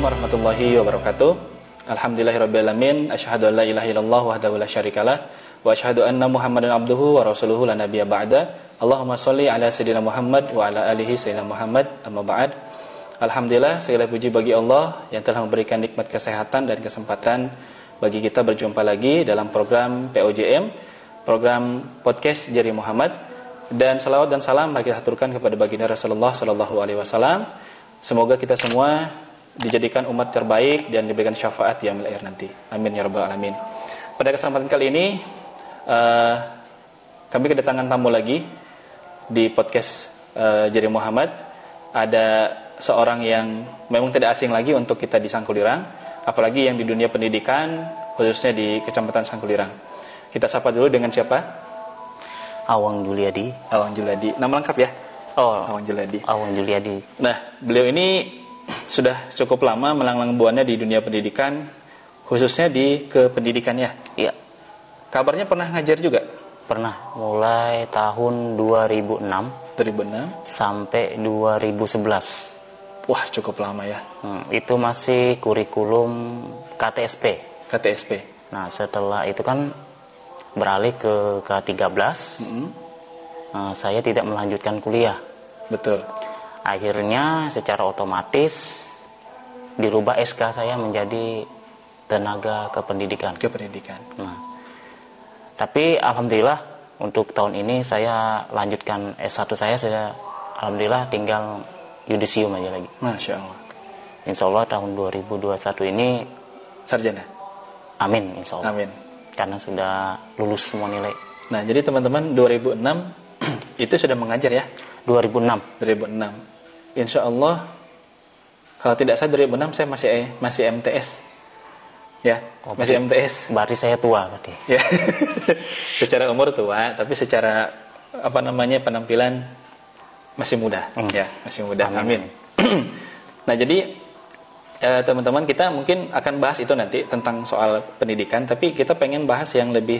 warahmatullahi wabarakatuh. Alhamdulillahirrabbilalamin. Asyhadu an la ilaha illallah wahdahu la syarikalah. Wa asyhadu anna Muhammadan abduhu wa rasuluhu la nabiyya ba'da. Allahumma sholli ala sayyidina Muhammad wa ala alihi sayyidina Muhammad. Amma ba'd. Alhamdulillah, segala puji bagi Allah yang telah memberikan nikmat kesehatan dan kesempatan bagi kita berjumpa lagi dalam program POJM, program podcast Jari Muhammad. Dan salawat dan salam mari kita haturkan kepada baginda Rasulullah sallallahu alaihi wasallam. Semoga kita semua dijadikan umat terbaik dan diberikan syafaat di yaumil akhir nanti. Amin ya rabbal alamin. Pada kesempatan kali ini kami kedatangan tamu lagi di podcast Jari Muhammad. Ada seorang yang memang tidak asing lagi untuk kita di Sangkulirang, apalagi yang di dunia pendidikan, khususnya di Kecamatan Sangkulirang. Kita sapa dulu dengan siapa? Awang Juliadi. Awang Juliadi. Nama lengkap ya? Oh, Awang Juliadi. Awang Juliadi. Nah, beliau ini sudah cukup lama melanglang buana di dunia pendidikan, khususnya di kependidikannya. Iya. Kabarnya pernah ngajar juga? Pernah, mulai tahun 2006 sampai 2011. Wah, cukup lama ya. Itu masih kurikulum KTSP. KTSP. Nah, setelah itu kan beralih ke K13. Saya tidak melanjutkan kuliah. Betul. Akhirnya secara otomatis dirubah SK saya menjadi tenaga kependidikan. Kependidikan. Nah, tapi alhamdulillah untuk tahun ini saya lanjutkan S1 saya alhamdulillah tinggal yudisium aja lagi. Masya Allah. Insya Allah tahun 2021 ini sarjana. Amin, insya Allah. Amin. Karena sudah lulus semua nilai. Nah, jadi teman-teman 2006 itu sudah mengajar ya? 2006. Insya Allah, kalau tidak salah 2006 saya masih MTS, ya, masih MTS. Berarti saya tua berarti. Ya, secara umur tua, tapi secara penampilan masih muda, ya, masih muda. Amin. Nah, jadi teman-teman, kita mungkin akan bahas itu nanti tentang soal pendidikan, tapi kita pengen bahas yang lebih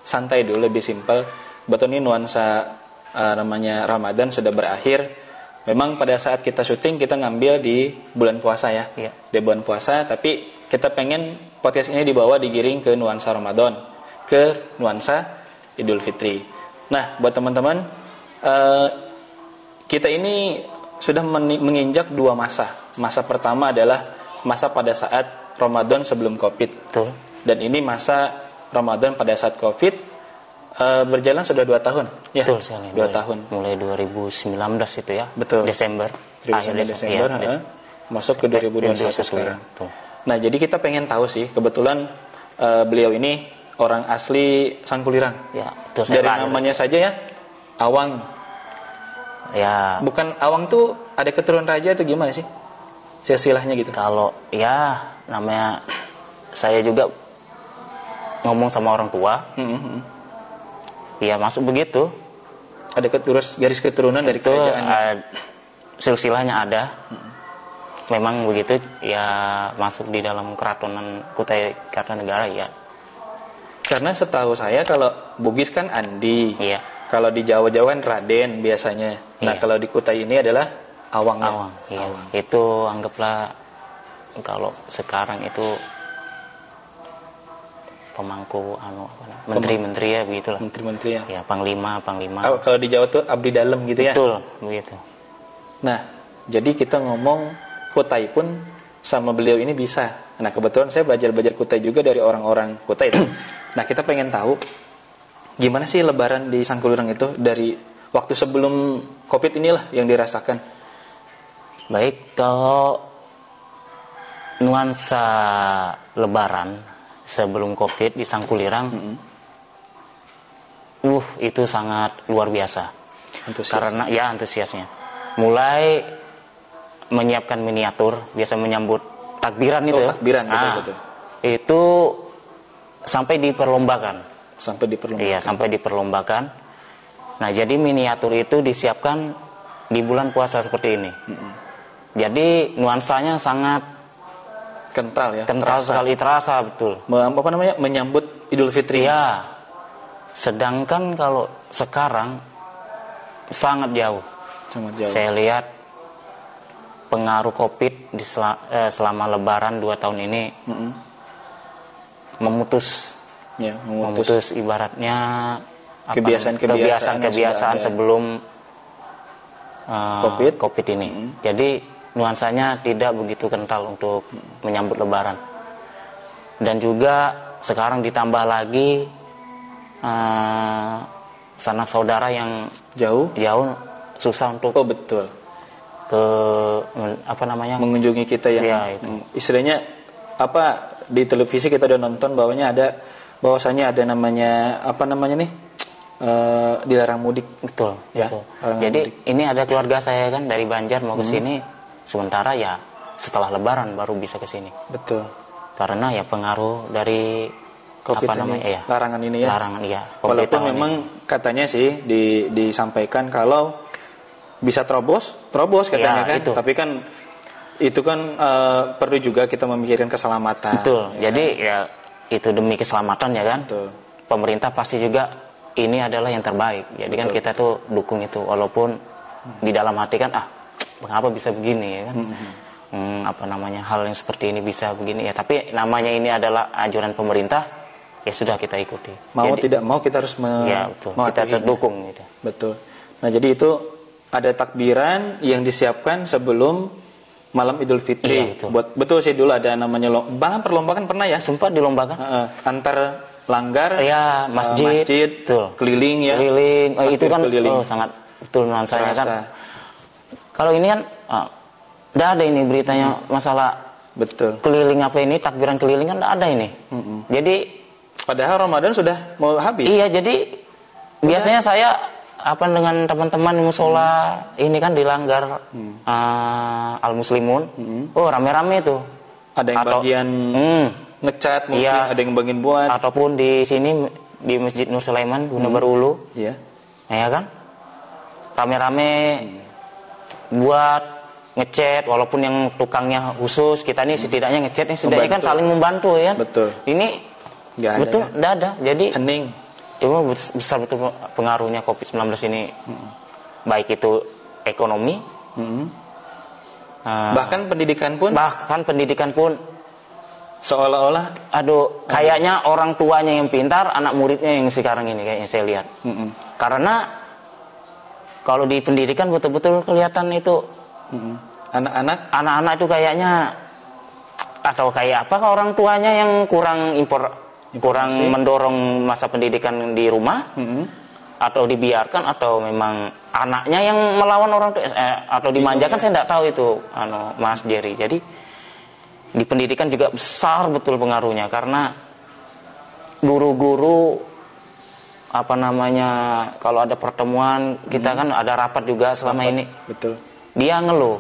santai dulu, lebih simpel. Betul, ini nuansa namanya Ramadan sudah berakhir. Memang pada saat kita syuting kita ngambil di bulan puasa ya, di bulan puasa. Tapi kita pengen podcast ini dibawa digiring ke nuansa Ramadan, ke nuansa Idul Fitri. Nah, buat teman-teman, kita ini sudah menginjak dua masa. Masa pertama adalah masa pada saat Ramadan sebelum Covid. Betul. Dan ini masa Ramadan pada saat Covid. Berjalan sudah 2 tahun ya. Betul sekali. 2 tahun. Mulai 2019 itu ya. Betul. Desember. Akhir Desember. Masuk ke 2021 sekarang. Betul. Nah, jadi kita pengen tahu sih, kebetulan beliau ini orang asli Sangkulirang. Ya, betul. Dari namanya saja ya, Awang. Ya. Bukan Awang tuh ada keturunan raja atau gimana sih? Silsilahnya gitu. Kalau ya namanya saya juga ngomong sama orang tua. Ya masuk begitu. Ada garis keturunan dari kerajaan. Silsilahnya ada. Memang begitu ya, masuk di dalam keratonan Kutai Kartanegara ya. Karena setahu saya kalau Bugis kan Andi. Iya. Kalau di Jawa-Jawa kan Raden biasanya. Nah, kalau di Kutai ini adalah Awang. Awang. Iya. Awang. Itu anggaplah kalau sekarang itu pemangku menteri-menteri ya begitulah. Menteri-menteri ya. Ya, panglima. Kalau di Jawa tuh abdi dalam gitu ya. Betul, begitu. Nah, jadi kita ngomong Kutai pun sama beliau ini bisa. Nah, kebetulan saya belajar Kutai juga dari orang-orang Kutai itu. Nah, kita pengen tahu gimana sih lebaran di Sangkulirang itu dari waktu sebelum Covid inilah yang dirasakan. Baik, kalau nuansa lebaran sebelum Covid di Sangkulirang, itu sangat luar biasa. Karena ya antusiasnya. Mulai menyiapkan miniatur, biasa menyambut takbiran itu. Takbiran, betul. Itu sampai diperlombakan. Iya, sampai diperlombakan. Nah, jadi miniatur itu disiapkan di bulan puasa seperti ini. Jadi nuansanya sangat kental ya, kental sekali, terasa betul. Menyambut Idul Fitri. Ya. Sedangkan kalau sekarang sangat jauh. Saya lihat pengaruh COVID selama Lebaran 2 tahun ini memutus ibaratnya kebiasaan sebelum COVID ini. Jadi nuansanya tidak begitu kental untuk menyambut Lebaran. Dan juga sekarang ditambah lagi sanak saudara yang jauh susah untuk mengunjungi kita itu. Istilahnya di televisi kita udah nonton bahwasanya ada namanya dilarang mudik. Betul. Betul. Jadi ini ada keluarga saya kan dari Banjar mau ke sini, sementara ya setelah Lebaran baru bisa ke sini. Betul. Karena ya pengaruh dari larangan ini ya. Larangan Walaupun memang katanya sih disampaikan kalau bisa terobos katanya kan. Itu. Tapi kan itu kan perlu juga kita memikirkan keselamatan. Betul. Jadi ya itu demi keselamatan ya kan. Betul. Pemerintah pasti juga ini adalah yang terbaik. Jadi kan kita tuh dukung itu walaupun di dalam hati kan mengapa bisa begini ya kan. Hal yang seperti ini bisa begini ya. Tapi namanya ini adalah anjuran pemerintah, ya sudah kita ikuti. Tidak mau kita harus kita terdukung gitu. Betul. Nah, jadi itu ada takbiran yang disiapkan sebelum malam Idul Fitri. Betul sih, dulu ada namanya perlombaan pernah ya? Sempat dilombakan antar langgar masjid keliling ya. Itu kan sangat betul nuansanya kan. Kalau ini kan tidak ada ini beritanya masalah keliling takbiran keliling kan tidak ada ini. Jadi padahal Ramadan sudah mau habis. Iya, jadi biasanya saya dengan teman-teman di musola ini kan dilanggar Al Muslimun. Rame-rame itu. Ada yang bagian ngecat, mungkin ada yang bagian buat. Ataupun di sini di Masjid Nur Sulaiman Bunda Baru Ulu. Iya. Ya kan? Rame-rame buat ngecat, walaupun yang tukangnya khusus, kita nih setidaknya ngecatnya setidaknya kan saling membantu ya. Betul. Ini tidak ada. Jadi hening. Itu besar betul pengaruhnya COVID-19 ini. Baik itu ekonomi, bahkan pendidikan pun seolah-olah kayaknya orang tuanya yang pintar, anak muridnya yang sekarang ini kayaknya saya lihat. Karena kalau di pendidikan betul-betul kelihatan itu anak-anak itu kayaknya kayak apa orang tuanya yang kurang mendorong masa pendidikan di rumah, atau dibiarkan, atau memang anaknya yang melawan orang tua atau dimanjakan, saya tidak tahu itu Mas Jerry. Jadi di pendidikan juga besar betul pengaruhnya, karena guru-guru kalau ada pertemuan kita kan ada rapat juga selama ini. Betul. Dia ngeluh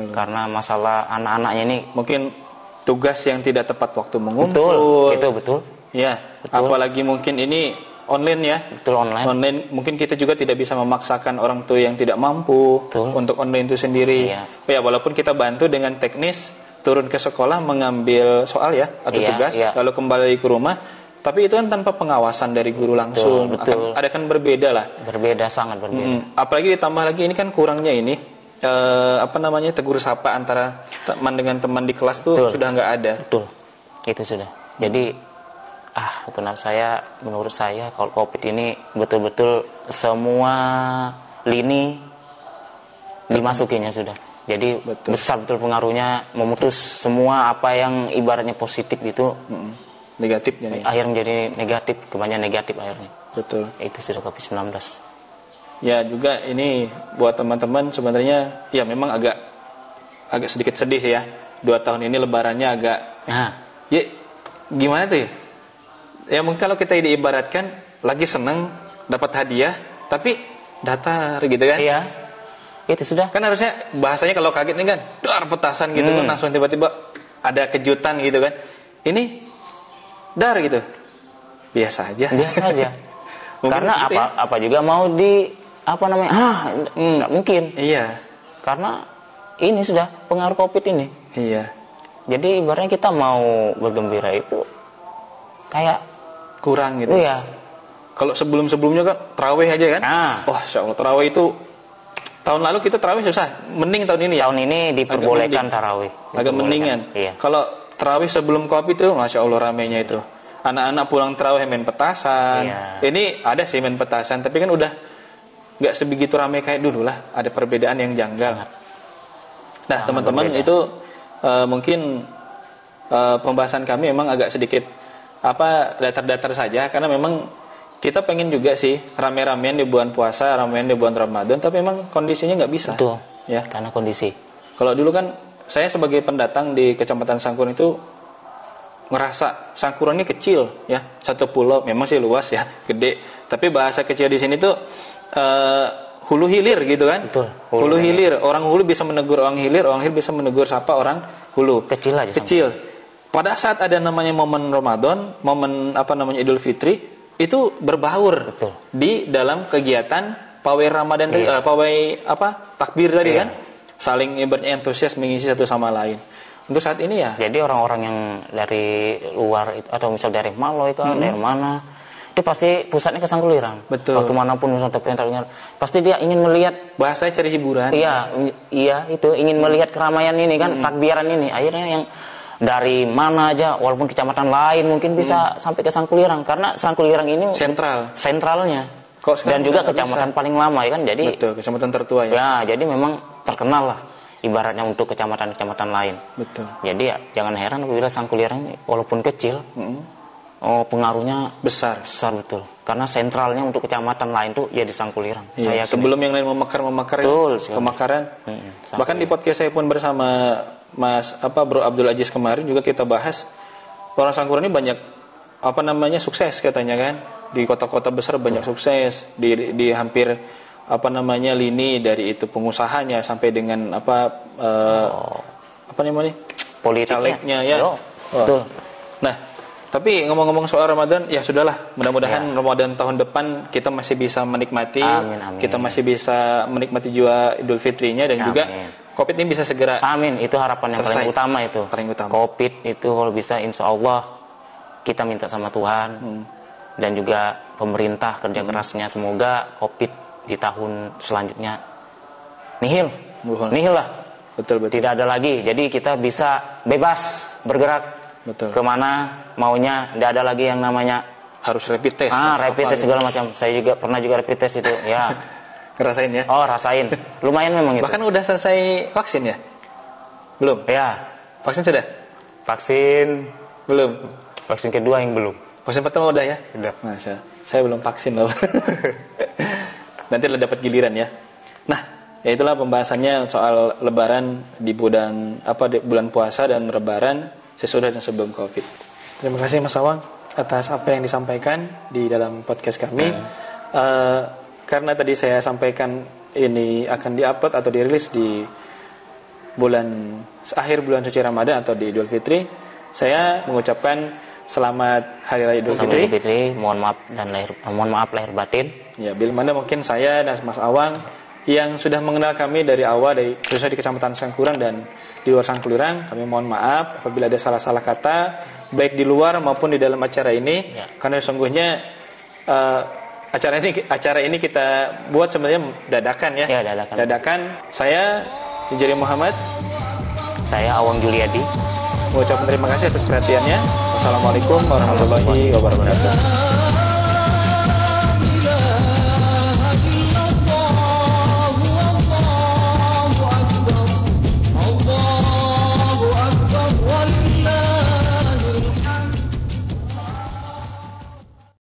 karena masalah anak-anaknya ini mungkin tugas yang tidak tepat waktu mengumpul. Betul. Ya, apalagi mungkin ini online ya. Betul, online. Mungkin kita juga tidak bisa memaksakan orang tua yang tidak mampu untuk online itu sendiri. Ya, walaupun kita bantu dengan teknis turun ke sekolah mengambil soal ya atau tugas, lalu kembali ke rumah. Tapi itu kan tanpa pengawasan dari guru langsung. Betul. Ada kan berbeda lah. Sangat berbeda. Apalagi ditambah lagi ini kan kurangnya ini tegur sapa antara teman dengan teman di kelas tuh sudah nggak ada. Betul. Itu sudah. Jadi menurut saya kalau COVID ini betul-betul semua lini dimasukinya sudah. Jadi besar betul pengaruhnya, memutus semua apa yang ibaratnya positif itu negatif jadi. Akhirnya jadi negatif, kebanyakan negatif akhirnya. Betul. Itu sudah COVID-19. Ya juga ini buat teman-teman sebenarnya ya memang agak sedikit sedih sih ya. 2 tahun ini lebarannya agak ya gimana tuh ya? Ya mungkin kalau kita diibaratkan lagi seneng dapat hadiah tapi datar gitu kan. Iya. Itu sudah. Kan harusnya bahasanya kalau kaget nih kan, petasan gitu kan langsung tiba-tiba ada kejutan gitu kan. Ini gitu. Biasa aja. Karena apa juga mau nggak mungkin. Iya. Karena ini sudah pengaruh COVID ini. Iya. Jadi ibaratnya kita mau bergembira itu kayak kurang gitu. Iya. Kalau sebelum-sebelumnya kan tarawih aja kan. Insya Allah tarawih itu tahun lalu kita tarawih susah, mending tahun ini ya. Tahun ini diperbolehkan tarawih. Agak mendingan. Iya. Kalau tarawih sebelum Covid itu, masya Allah ramainya itu. Anak-anak pulang tarawih main petasan. Iya. Ini ada sih main petasan, tapi kan udah nggak sebegitu ramai kayak dulu lah. Ada perbedaan yang janggal. Sangat. Nah, teman-teman itu mungkin pembahasan kami memang agak sedikit datar-datar saja, karena memang kita pengen juga sih rame-ramean di bulan puasa, ramean di bulan Ramadan, tapi memang kondisinya nggak bisa. Betul. Ya. Karena kondisi. Kalau dulu kan saya sebagai pendatang di Kecamatan Sangkuran itu ngerasa Sangkuran ini kecil ya, satu pulau, memang sih luas ya, gede. Tapi bahasa kecil di sini tuh hulu hilir gitu kan. Betul. Hulu hilir. Orang hulu bisa menegur orang hilir bisa menegur siapa orang hulu. Kecil aja. Kecil. Pada saat ada namanya momen Ramadan, momen Idul Fitri, itu berbaur. Betul. Di dalam kegiatan pawai Ramadan, takbir tadi kan, saling ibaratnya antusias mengisi satu sama lain. Untuk saat ini ya. Jadi orang-orang yang dari luar atau misal dari Malo itu, dari mana, dia pasti pusatnya ke Sangkulirang. Betul. Kemanapun wisata pentas, pasti dia ingin melihat. Bahasanya cari hiburan. Iya itu ingin melihat keramaian ini kan, takbiran ini. Akhirnya yang dari mana aja, walaupun kecamatan lain mungkin bisa sampai ke Sangkulirang, karena Sangkulirang ini sentralnya. Dan juga kecamatan paling lama ya kan, jadi betul, kecamatan tertua ya. Ya, jadi memang terkenal lah ibaratnya untuk kecamatan-kecamatan lain. Betul. Jadi ya jangan heran apabila Sangkulirang ini walaupun kecil, pengaruhnya besar betul. Karena sentralnya untuk kecamatan lain tuh ya di Sangkulirang. Iya, sebelum yang lain memekar betul, pemekaran. Bahkan di podcast saya pun bersama Bro Abdul Aziz kemarin juga kita bahas orang Sangkuran ini banyak sukses katanya kan. Di kota-kota besar banyak sukses, di hampir lini dari itu pengusahanya sampai dengan politiknya ya. Betul. Nah, tapi ngomong-ngomong soal Ramadan, ya sudahlah, mudah-mudahan Ramadan tahun depan kita masih bisa menikmati. Amin. Kita masih bisa menikmati juga Idul Fitrinya, dan juga Covid ini bisa segera. Amin, itu harapan yang paling utama itu. Covid itu kalau bisa insya Allah kita minta sama Tuhan dan juga pemerintah kerja kerasnya, semoga Covid di tahun selanjutnya nihil lah. Betul. Tidak ada lagi, jadi kita bisa bebas bergerak. Betul. Kemana maunya, tidak ada lagi yang namanya harus rapid test. Rapid test segala macam. Saya juga pernah rapid test itu ya. Ngerasain ya? Oh, rasain. Lumayan memang itu. Bahkan udah selesai vaksin ya? Belum? Ya. Vaksin sudah? Vaksin belum. Vaksin kedua yang belum. Vaksin pertama udah ya? Udah. Masa saya belum vaksin loh. Nanti lah dapat giliran ya. Nah, ya itulah pembahasannya soal Lebaran di bulan puasa dan Lebaran sesudah dan sebelum Covid. Terima kasih Mas Awang atas apa yang disampaikan di dalam podcast kami. Karena tadi saya sampaikan ini akan diupload atau dirilis di akhir bulan suci Ramadan atau di Idul Fitri, saya mengucapkan selamat Hari Raya Idul Fitri. Mohon maaf lahir batin. Ya, bila mana mungkin saya dan Mas Awang yang sudah mengenal kami dari awal, khususnya di Kecamatan Sangkuran dan di luar Sangkulirang, kami mohon maaf apabila ada salah-salah kata baik di luar maupun di dalam acara ini, karena sesungguhnya acara ini kita buat sebenarnya dadakan ya. Ya, dadakan. Saya Jari Muhammad. Saya Awang Juliadi. Mengucapkan terima kasih atas perhatiannya. Wassalamualaikum warahmatullahi wabarakatuh.